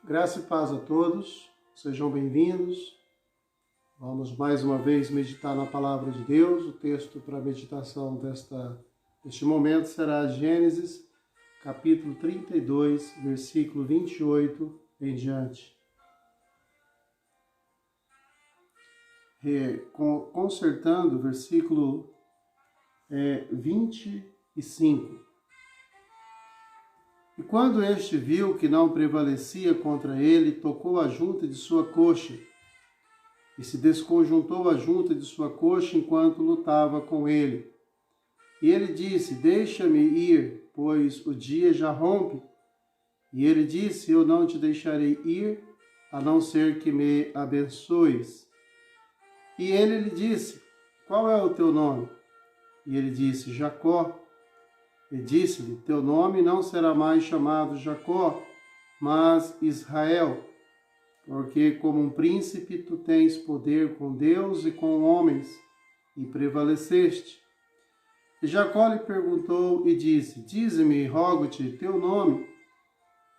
Graça e paz a todos, sejam bem-vindos. Vamos mais uma vez meditar na Palavra de Deus. O texto para a meditação deste momento será Gênesis, capítulo 32, versículo 28 em diante. Consertando o versículo 25. E quando este viu que não prevalecia contra ele, tocou a junta de sua coxa, e se desconjuntou a junta de sua coxa enquanto lutava com ele. E ele disse: Deixa-me ir, pois o dia já rompe. E ele disse: Eu não te deixarei ir, a não ser que me abençoes. E ele lhe disse: Qual é o teu nome? E ele disse: Jacó. E disse-lhe: Teu nome não será mais chamado Jacó, mas Israel, porque como um príncipe tu tens poder com Deus e com homens, e prevaleceste. E Jacó lhe perguntou e disse: Dize-me, rogo-te, teu nome.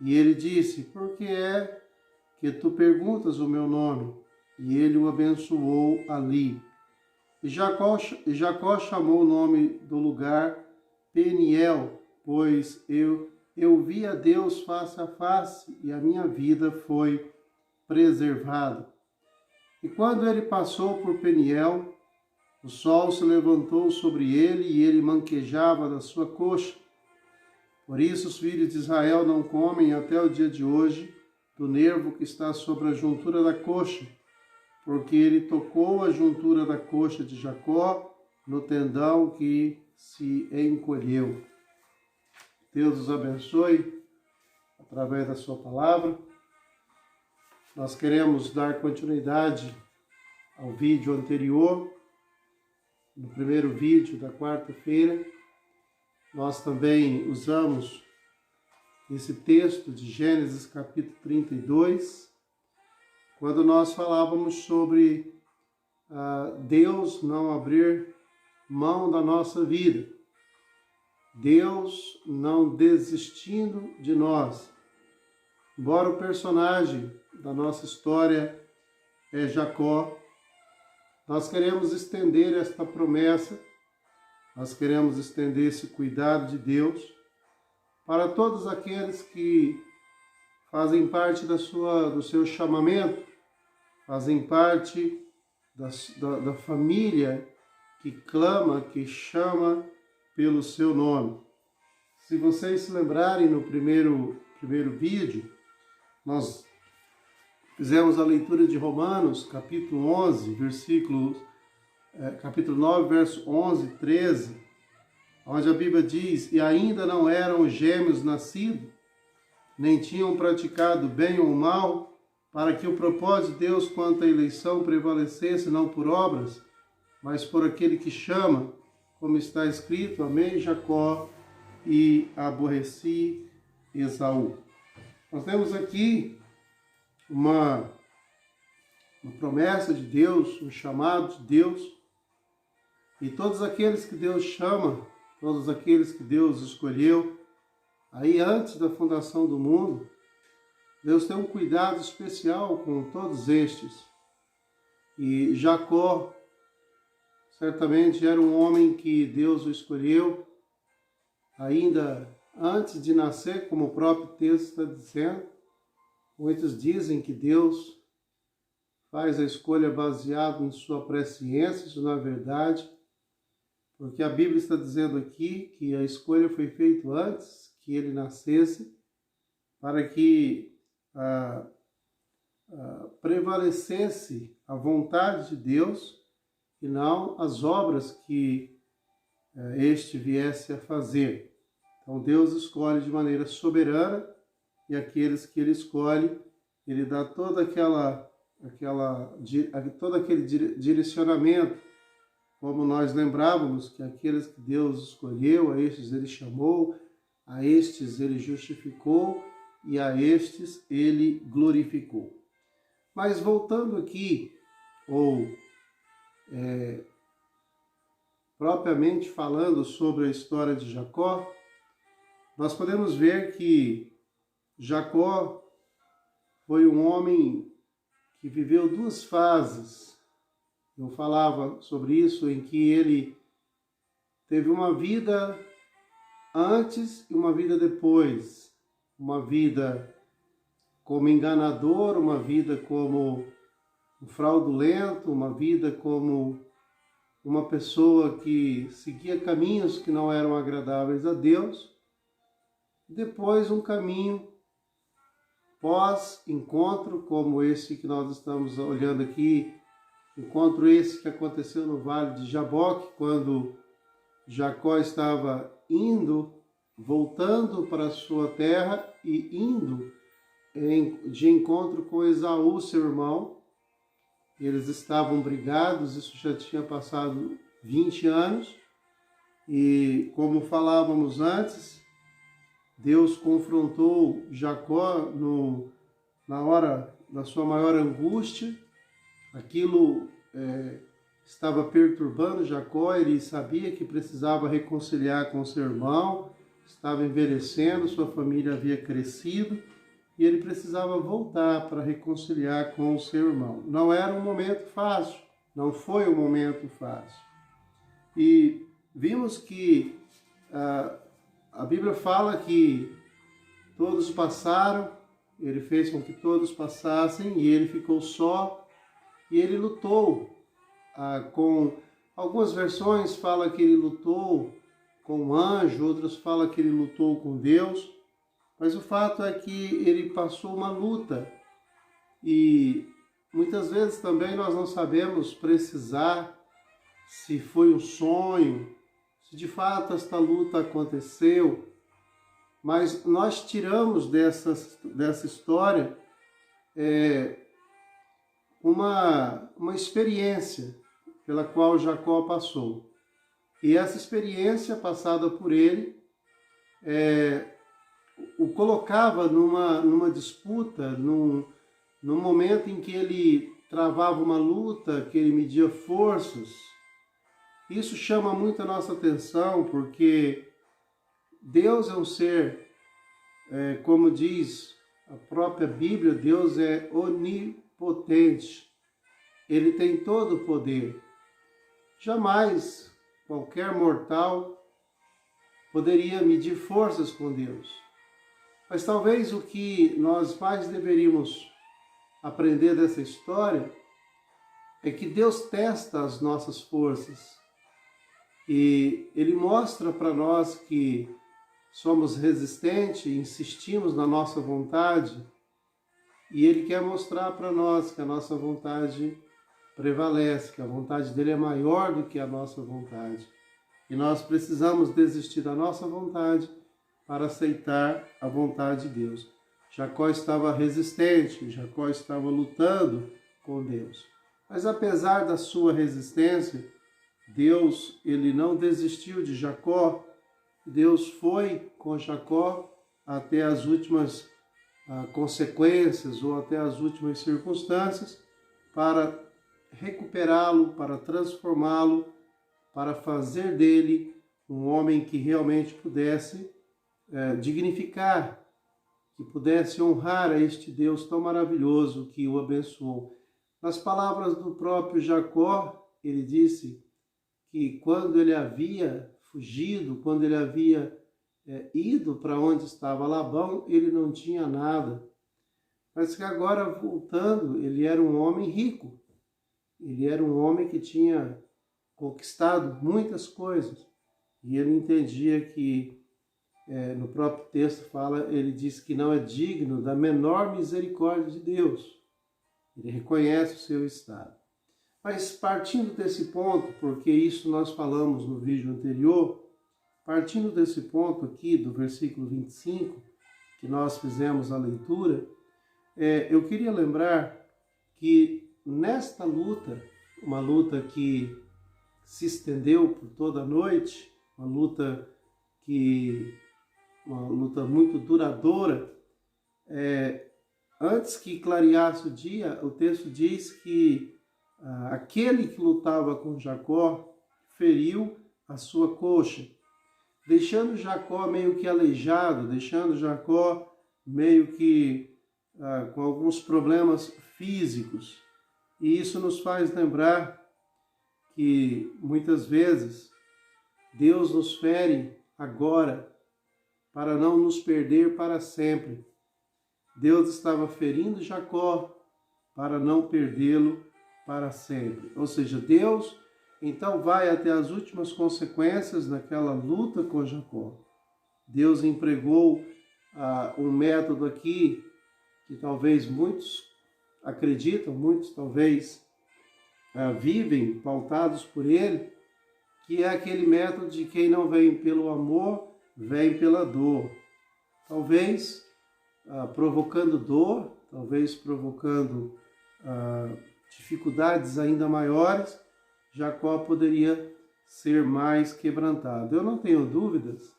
E ele disse: Por que é que tu perguntas o meu nome? E ele o abençoou ali. E Jacó chamou o nome do lugar Peniel, pois eu vi a Deus face a face, e a minha vida foi preservada. E quando ele passou por Peniel, o sol se levantou sobre ele, e ele manquejava da sua coxa. Por isso os filhos de Israel não comem até o dia de hoje do nervo que está sobre a juntura da coxa, porque ele tocou a juntura da coxa de Jacó no tendão que se encolheu. Deus os abençoe através da sua palavra. Nós queremos dar continuidade ao vídeo anterior. No primeiro vídeo da quarta-feira, nós também usamos esse texto de Gênesis capítulo 32, quando nós falávamos sobre Deus não abrir mão da nossa vida, Deus não desistindo de nós. Embora o personagem da nossa história é Jacó, nós queremos estender esta promessa, nós queremos estender esse cuidado de Deus para todos aqueles que fazem parte do seu chamamento, fazem parte da família que clama, que chama pelo seu nome. Se vocês se lembrarem, no primeiro vídeo, nós fizemos a leitura de Romanos, capítulo 11, capítulo 9, verso 11 e 13, onde a Bíblia diz: E ainda não eram gêmeos nascidos, nem tinham praticado bem ou mal, para que o propósito de Deus quanto à eleição prevalecesse não por obras, mas por aquele que chama, como está escrito: Amei Jacó e aborreci Esaú. Nós temos aqui uma promessa de Deus, um chamado de Deus, e todos aqueles que Deus chama, todos aqueles que Deus escolheu, aí antes da fundação do mundo, Deus tem um cuidado especial com todos estes. E Jacó certamente era um homem que Deus o escolheu ainda antes de nascer, como o próprio texto está dizendo. Muitos dizem que Deus faz a escolha baseada em sua presciência, isso não é verdade, porque a Bíblia está dizendo aqui que a escolha foi feita antes que ele nascesse, para que prevalecesse a vontade de Deus e não as obras que este viesse a fazer. Então Deus escolhe de maneira soberana, e aqueles que ele escolhe, ele dá todo aquele direcionamento, como nós lembrávamos, que aqueles que Deus escolheu, a estes ele chamou, a estes ele justificou e a estes ele glorificou. Mas voltando aqui, propriamente falando sobre a história de Jacó, nós podemos ver que Jacó foi um homem que viveu duas fases. Eu falava sobre isso, em que ele teve uma vida antes e uma vida depois. Uma vida como enganador, uma vida como um fraudulento, uma vida como uma pessoa que seguia caminhos que não eram agradáveis a Deus. Depois um caminho pós-encontro, como esse que nós estamos olhando aqui, encontro esse que aconteceu no Vale de Jaboque, quando Jacó estava voltando para a sua terra e indo de encontro com Esaú, seu irmão. Eles estavam brigados, isso já tinha passado 20 anos, e como falávamos antes, Deus confrontou Jacó na hora da sua maior angústia. Aquilo estava perturbando Jacó, ele sabia que precisava reconciliar com seu irmão, estava envelhecendo, sua família havia crescido, e ele precisava voltar para reconciliar com o seu irmão. Não era um momento fácil, não foi um momento fácil. E vimos que a Bíblia fala que todos passaram, ele fez com que todos passassem e ele ficou só, e ele lutou com algumas versões fala que ele lutou com um anjo, outras falam que ele lutou com Deus, mas o fato é que ele passou uma luta e muitas vezes também nós não sabemos precisar se foi um sonho, se de fato esta luta aconteceu, mas nós tiramos dessa história uma experiência pela qual Jacó passou. E essa experiência passada por ele o colocava numa disputa, num momento em que ele travava uma luta, que ele media forças. Isso chama muito a nossa atenção, porque Deus é um ser, como diz a própria Bíblia, Deus é onipotente. Ele tem todo o poder. Jamais qualquer mortal poderia medir forças com Deus. Mas talvez o que nós mais deveríamos aprender dessa história é que Deus testa as nossas forças. E Ele mostra para nós que somos resistentes, insistimos na nossa vontade, e Ele quer mostrar para nós que a nossa vontade prevalece, que a vontade dele é maior do que a nossa vontade. E nós precisamos desistir da nossa vontade para aceitar a vontade de Deus. Jacó estava resistente, Jacó estava lutando com Deus. Mas apesar da sua resistência, Deus, ele não desistiu de Jacó. Deus foi com Jacó até as últimas consequências ou até as últimas circunstâncias para recuperá-lo, para transformá-lo, para fazer dele um homem que realmente pudesse dignificar, que pudesse honrar a este Deus tão maravilhoso que o abençoou. Nas palavras do próprio Jacó, ele disse que quando ele havia fugido, quando ele havia ido para onde estava Labão, ele não tinha nada. Mas que agora, voltando, ele era um homem rico. Ele era um homem que tinha conquistado muitas coisas. E ele entendia que, no próprio texto fala, ele diz que não é digno da menor misericórdia de Deus. Ele reconhece o seu estado. Mas partindo desse ponto, porque isso nós falamos no vídeo anterior, partindo desse ponto aqui do versículo 25, que nós fizemos a leitura, eu queria lembrar que nesta luta, uma luta que se estendeu por toda a noite, uma luta muito duradoura, antes que clareasse o dia, o texto diz que aquele que lutava com Jacó feriu a sua coxa, deixando Jacó meio que aleijado, deixando Jacó meio que com alguns problemas físicos. E isso nos faz lembrar que muitas vezes Deus nos fere agora para não nos perder para sempre. Deus estava ferindo Jacó para não perdê-lo para sempre. Ou seja, Deus então vai até as últimas consequências naquela luta com Jacó. Deus empregou um método aqui que talvez muitos acreditam, muitos talvez vivem pautados por ele, que é aquele método de quem não vem pelo amor, vem pela dor. Talvez provocando dor, talvez provocando dificuldades ainda maiores, Jacó poderia ser mais quebrantado. Eu não tenho dúvidas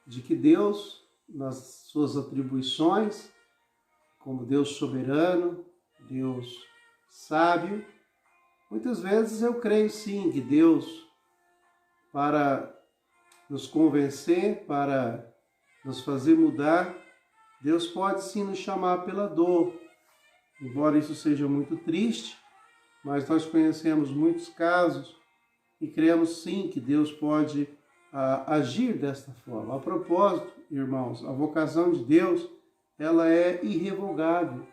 de que Deus, nas suas atribuições, como Deus soberano, Deus sábio, muitas vezes eu creio sim que Deus, para nos convencer, para nos fazer mudar, Deus pode sim nos chamar pela dor. Embora isso seja muito triste, mas nós conhecemos muitos casos e cremos sim que Deus pode agir desta forma. A propósito, irmãos, a vocação de Deus, ela é irrevogável.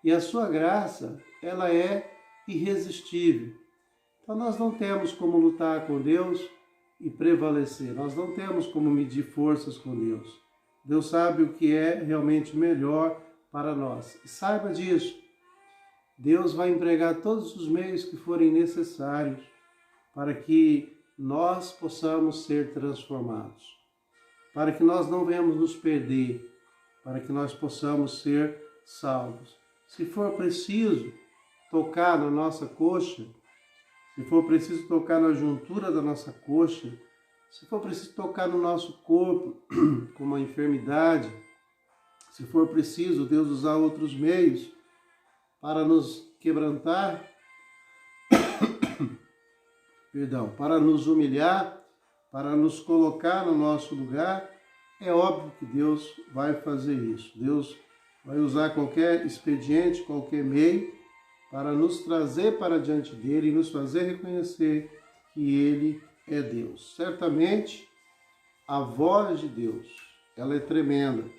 E a sua graça, ela é irresistível. Então nós não temos como lutar com Deus e prevalecer. Nós não temos como medir forças com Deus. Deus sabe o que é realmente melhor para nós. E saiba disso. Deus vai empregar todos os meios que forem necessários para que nós possamos ser transformados. Para que nós não venhamos nos perder. Para que nós possamos ser salvos. Se for preciso tocar na nossa coxa, se for preciso tocar na juntura da nossa coxa, se for preciso tocar no nosso corpo com uma enfermidade, se for preciso Deus usar outros meios para nos quebrantar, para nos humilhar, para nos colocar no nosso lugar, é óbvio que Deus vai fazer isso. Deus vai usar qualquer expediente, qualquer meio, para nos trazer para diante dele e nos fazer reconhecer que ele é Deus. Certamente, a voz de Deus, ela é tremenda.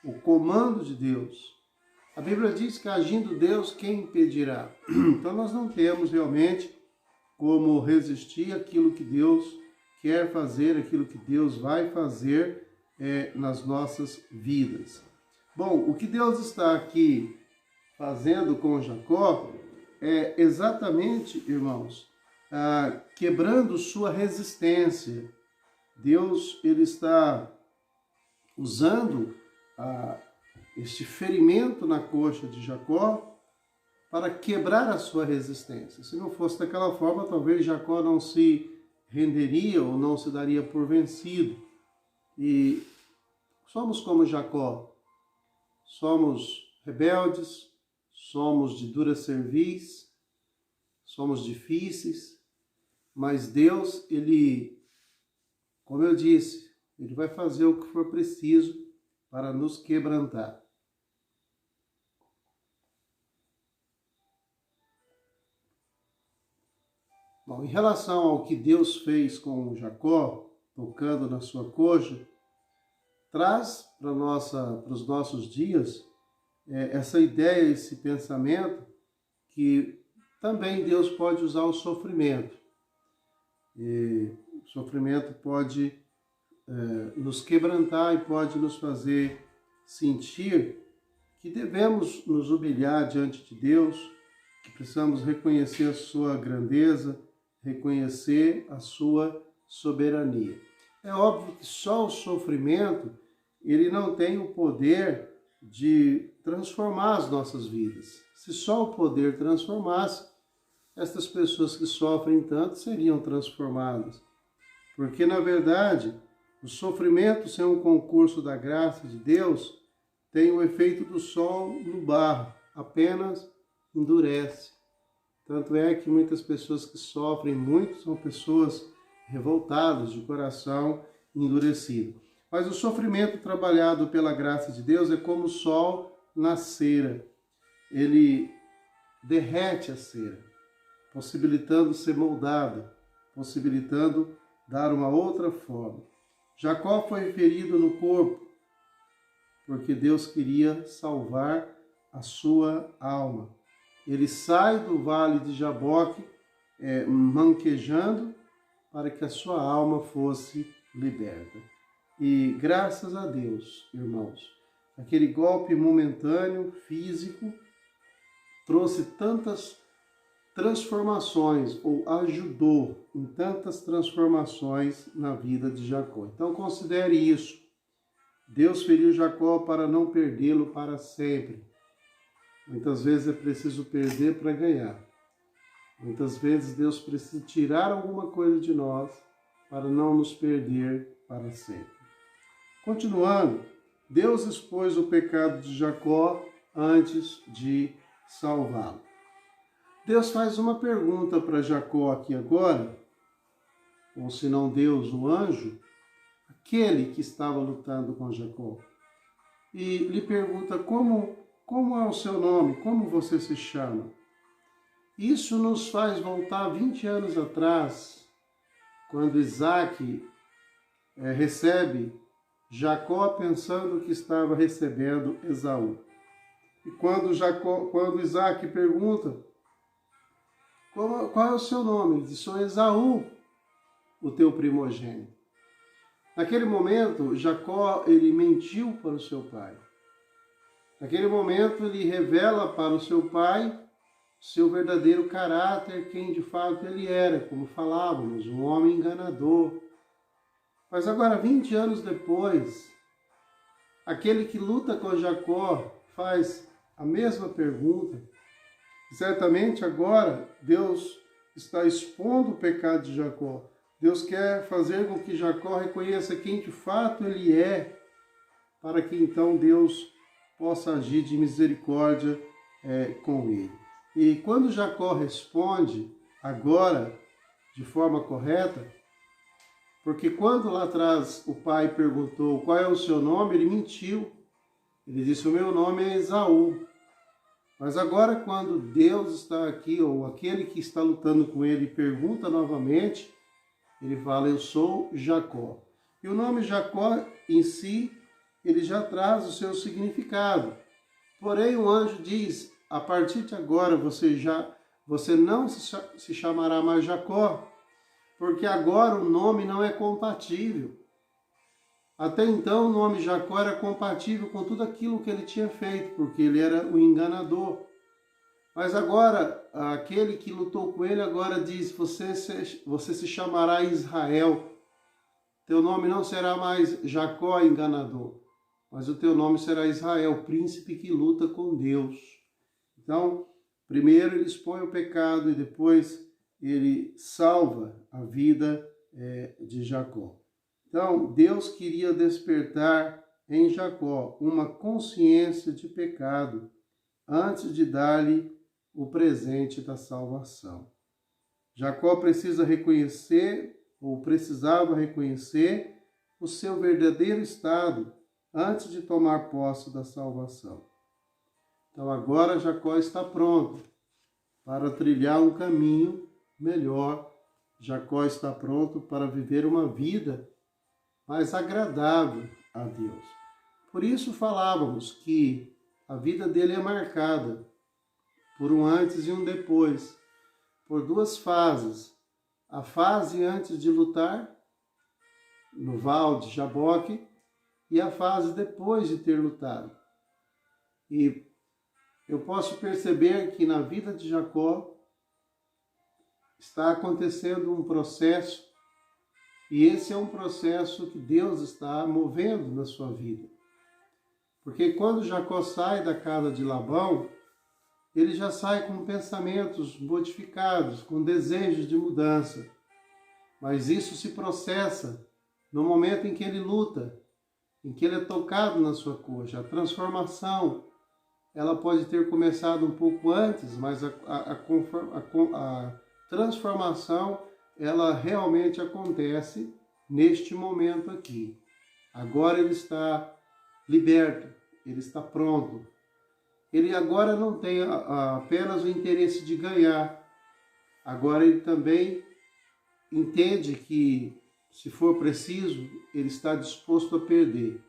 O comando de Deus. A Bíblia diz que agindo Deus, quem impedirá? Então nós não temos realmente como resistir àquilo que Deus quer fazer, aquilo que Deus vai fazer nas nossas vidas. Bom, o que Deus está aqui fazendo com Jacó é exatamente, irmãos, quebrando sua resistência. Deus, ele está usando este ferimento na coxa de Jacó para quebrar a sua resistência. Se não fosse daquela forma, talvez Jacó não se renderia ou não se daria por vencido. E somos como Jacó, somos rebeldes, somos de dura cerviz, somos difíceis, mas Deus, ele, como eu disse, ele vai fazer o que for preciso para nos quebrantar. Bom, em relação ao que Deus fez com Jacó, tocando na sua coxa, traz para os nossos dias essa ideia, esse pensamento, que também Deus pode usar o sofrimento. E o sofrimento pode nos quebrantar e pode nos fazer sentir que devemos nos humilhar diante de Deus, que precisamos reconhecer a sua grandeza, reconhecer a sua soberania. É óbvio que só o sofrimento, ele não tem o poder de transformar as nossas vidas. Se só o poder transformasse, estas pessoas que sofrem tanto seriam transformadas. Porque, na verdade, o sofrimento, sem um concurso da graça de Deus, tem o efeito do sol no barro, apenas endurece. Tanto é que muitas pessoas que sofrem muito são pessoas revoltadas, de coração endurecido. Mas o sofrimento trabalhado pela graça de Deus é como o sol na cera. Ele derrete a cera, possibilitando ser moldada, possibilitando dar uma outra forma. Jacó foi ferido no corpo, porque Deus queria salvar a sua alma. Ele sai do vale de Jaboque, manquejando, para que a sua alma fosse liberta. E graças a Deus, irmãos, aquele golpe momentâneo, físico, trouxe tantas transformações, ou ajudou em tantas transformações na vida de Jacó. Então considere isso. Deus feriu Jacó para não perdê-lo para sempre. Muitas vezes é preciso perder para ganhar. Muitas vezes Deus precisa tirar alguma coisa de nós para não nos perder para sempre. Continuando, Deus expôs o pecado de Jacó antes de salvá-lo. Deus faz uma pergunta para Jacó aqui agora, ou se não Deus, o anjo, aquele que estava lutando com Jacó, e lhe pergunta como é o seu nome, como você se chama. Isso nos faz voltar 20 anos atrás, quando Isaac recebe Jacó pensando que estava recebendo Esaú. E quando Isaac pergunta, qual é o seu nome? Ele diz, sou Esaú, o teu primogênito. Naquele momento, Jacó, ele mentiu para o seu pai. Naquele momento, ele revela para o seu pai seu verdadeiro caráter, quem de fato ele era, como falávamos, um homem enganador. Mas agora, 20 anos depois, aquele que luta com Jacó faz a mesma pergunta. Certamente agora Deus está expondo o pecado de Jacó. Deus quer fazer com que Jacó reconheça quem de fato ele é, para que então Deus possa agir de misericórdia com ele. E quando Jacó responde agora de forma correta, porque quando lá atrás o pai perguntou qual é o seu nome, ele mentiu. Ele disse, o meu nome é Esaú. Mas agora quando Deus está aqui, ou aquele que está lutando com ele, pergunta novamente, ele fala, eu sou Jacó. E o nome Jacó em si, ele já traz o seu significado. Porém o anjo diz, a partir de agora você não se chamará mais Jacó, porque agora o nome não é compatível. Até então o nome Jacó era compatível com tudo aquilo que ele tinha feito, porque ele era o enganador. Mas agora, aquele que lutou com ele agora diz, você se chamará Israel. Teu nome não será mais Jacó enganador, mas o teu nome será Israel, príncipe que luta com Deus. Então, primeiro ele expõe o pecado e depois ele salva a vida de Jacó. Então, Deus queria despertar em Jacó uma consciência de pecado antes de dar-lhe o presente da salvação. Jacó precisava reconhecer o seu verdadeiro estado antes de tomar posse da salvação. Então agora Jacó está pronto para trilhar um caminho melhor. Jacó está pronto para viver uma vida mais agradável a Deus. Por isso falávamos que a vida dele é marcada por um antes e um depois, por duas fases. A fase antes de lutar, no Val de Jaboque, e a fase depois de ter lutado. E eu posso perceber que na vida de Jacó está acontecendo um processo, e esse é um processo que Deus está movendo na sua vida. Porque quando Jacó sai da casa de Labão, ele já sai com pensamentos modificados, com desejos de mudança. Mas isso se processa no momento em que ele luta, em que ele é tocado na sua coxa. A transformação, ela pode ter começado um pouco antes, mas a transformação, ela realmente acontece neste momento aqui. Agora ele está liberto, ele está pronto. ele agora não tem apenas o interesse de ganhar, agora ele também entende que, se for preciso, ele está disposto a perder.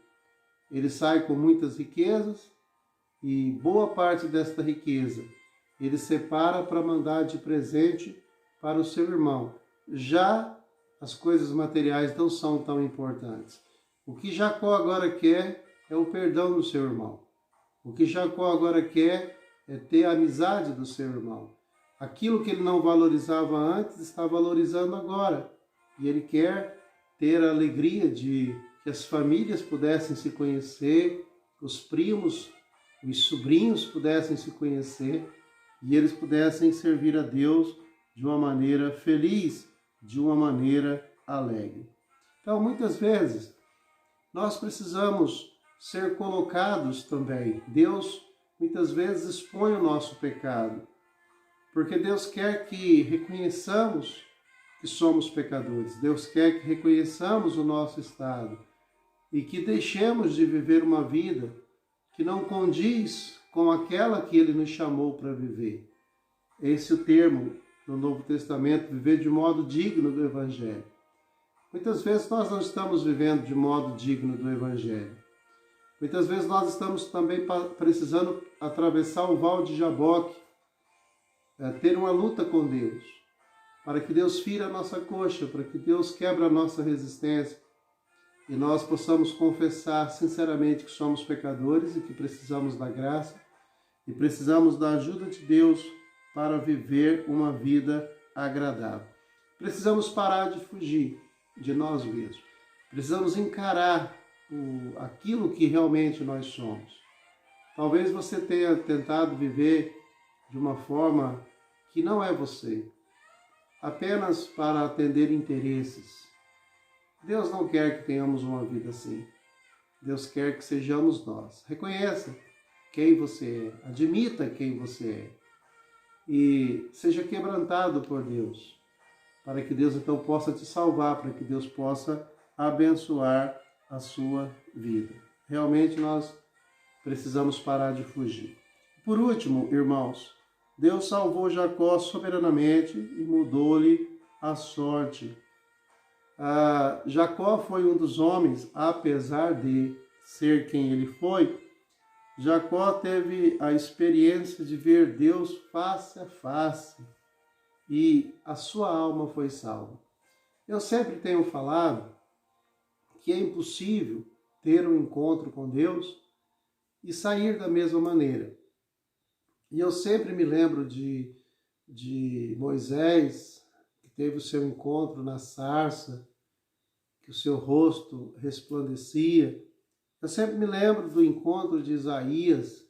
Ele sai com muitas riquezas e boa parte desta riqueza ele separa para mandar de presente para o seu irmão. Já as coisas materiais não são tão importantes. O que Jacó agora quer é o perdão do seu irmão. O que Jacó agora quer é ter a amizade do seu irmão. Aquilo que ele não valorizava antes, está valorizando agora. E ele quer ter a alegria de que as famílias pudessem se conhecer, os primos, os sobrinhos pudessem se conhecer e eles pudessem servir a Deus de uma maneira feliz, de uma maneira alegre. Então, muitas vezes, nós precisamos ser colocados também. Deus, muitas vezes, expõe o nosso pecado, porque Deus quer que reconheçamos que somos pecadores. Deus quer que reconheçamos o nosso estado e que deixemos de viver uma vida que não condiz com aquela que Ele nos chamou para viver. Esse é o termo no Novo Testamento, viver de modo digno do Evangelho. Muitas vezes nós não estamos vivendo de modo digno do Evangelho. Muitas vezes nós estamos também precisando atravessar o Val de Jaboque, ter uma luta com Deus, para que Deus fira a nossa coxa, para que Deus quebre a nossa resistência e nós possamos confessar sinceramente que somos pecadores e que precisamos da graça e precisamos da ajuda de Deus para viver uma vida agradável. Precisamos parar de fugir de nós mesmos. Precisamos encarar aquilo que realmente nós somos. Talvez você tenha tentado viver de uma forma que não é você, apenas para atender interesses. Deus não quer que tenhamos uma vida assim. Deus quer que sejamos nós. Reconheça quem você é, admita quem você é e seja quebrantado por Deus, para que Deus então possa te salvar, para que Deus possa abençoar a sua vida. Realmente nós precisamos parar de fugir. Por último, irmãos, Deus salvou Jacó soberanamente e mudou-lhe a sorte. Jacó foi um dos homens, apesar de ser quem ele foi, Jacó teve a experiência de ver Deus face a face e a sua alma foi salva. Eu sempre tenho falado que é impossível ter um encontro com Deus e sair da mesma maneira. E eu sempre me lembro de Moisés, que teve o seu encontro na sarça, que o seu rosto resplandecia. Eu sempre me lembro do encontro de Isaías,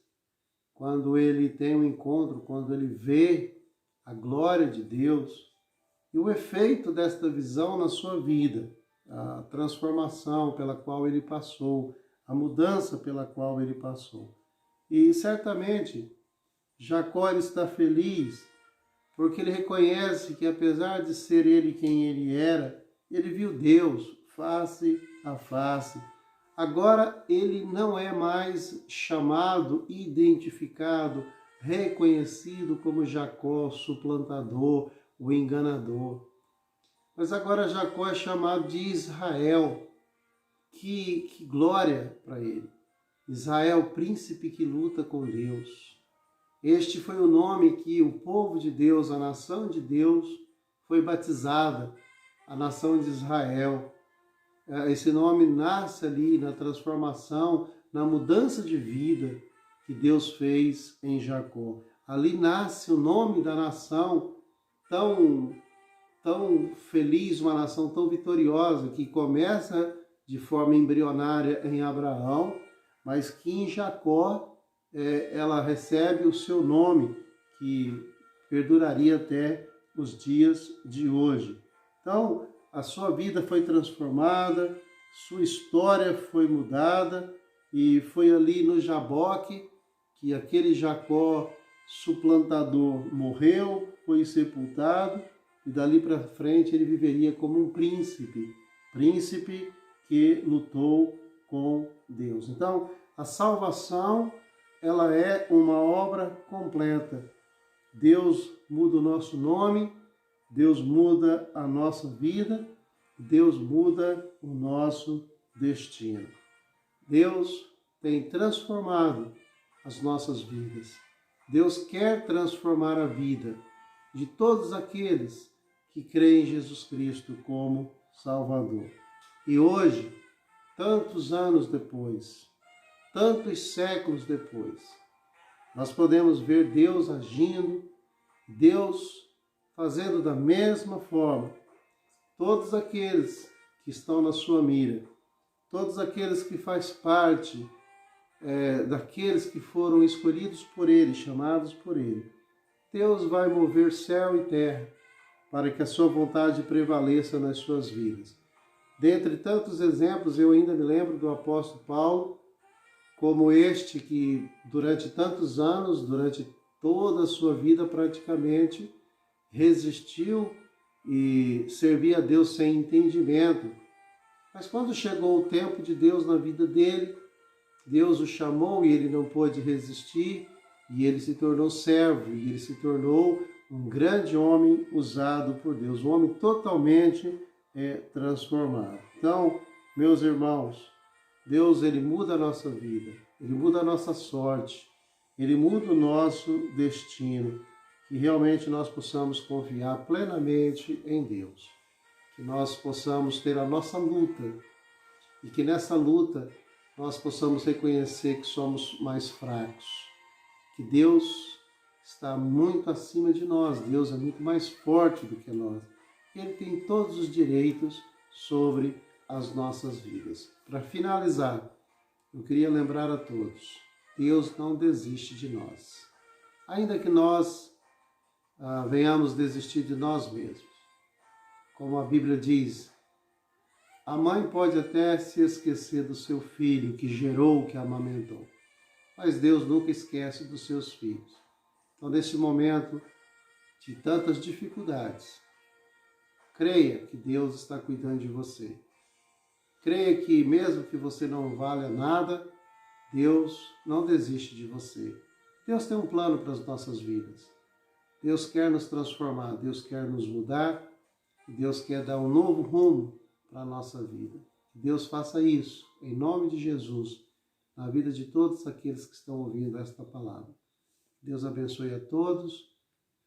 quando ele tem um encontro, quando ele vê a glória de Deus e o efeito desta visão na sua vida, a transformação pela qual ele passou, a mudança pela qual ele passou. E certamente Jacó está feliz porque ele reconhece que, apesar de ser ele quem ele era, ele viu Deus face a face. Agora ele não é mais chamado, identificado, reconhecido como Jacó, suplantador, o enganador. Mas agora Jacó é chamado de Israel. Que glória para ele! Israel, príncipe que luta com Deus. Este foi o nome que o povo de Deus, a nação de Deus, foi batizada, a nação de Israel. Esse nome nasce ali na transformação, na mudança de vida que Deus fez em Jacó. Ali nasce o nome da nação tão feliz, uma nação tão vitoriosa, que começa de forma embrionária em Abraão, mas que em Jacó ela recebe o seu nome, que perduraria até os dias de hoje. Então, a sua vida foi transformada, sua história foi mudada, e foi ali no Jaboque que aquele Jacó suplantador morreu, foi sepultado, e dali para frente ele viveria como um príncipe que lutou com Deus. Então, a salvação ela é uma obra completa. Deus muda o nosso nome, Deus muda a nossa vida, Deus muda o nosso destino. Deus tem transformado as nossas vidas. Deus quer transformar a vida de todos aqueles que creem em Jesus Cristo como Salvador. E hoje, tantos anos depois, tantos séculos depois, nós podemos ver Deus agindo, Deus fazendo da mesma forma. Todos aqueles que estão na sua mira, todos aqueles que fazem parte daqueles que foram escolhidos por Ele, chamados por Ele, Deus vai mover céu e terra para que a sua vontade prevaleça nas suas vidas. Dentre tantos exemplos, eu ainda me lembro do apóstolo Paulo, como este que durante tantos anos, durante toda a sua vida praticamente, resistiu e servia a Deus sem entendimento. Mas quando chegou o tempo de Deus na vida dele, Deus o chamou e ele não pôde resistir, e ele se tornou servo, e ele se tornou um grande homem usado por Deus, um homem totalmente transformado. Então, meus irmãos, Deus, ele muda a nossa vida, ele muda a nossa sorte, ele muda o nosso destino, que realmente nós possamos confiar plenamente em Deus, que nós possamos ter a nossa luta e que nessa luta nós possamos reconhecer que somos mais fracos, que Deus está muito acima de nós, Deus é muito mais forte do que nós, Ele tem todos os direitos sobre as nossas vidas. Para finalizar, eu queria lembrar a todos, Deus não desiste de nós. Ainda que nós venhamos desistir de nós mesmos. Como a Bíblia diz, a mãe pode até se esquecer do seu filho que gerou, que amamentou, mas Deus nunca esquece dos seus filhos. Então, nesse momento de tantas dificuldades, creia que Deus está cuidando de você. Creia que mesmo que você não valha nada, Deus não desiste de você. Deus tem um plano para as nossas vidas. Deus quer nos transformar, Deus quer nos mudar, Deus quer dar um novo rumo para a nossa vida. Que Deus faça isso, em nome de Jesus, na vida de todos aqueles que estão ouvindo esta palavra. Deus abençoe a todos,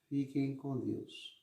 fiquem com Deus.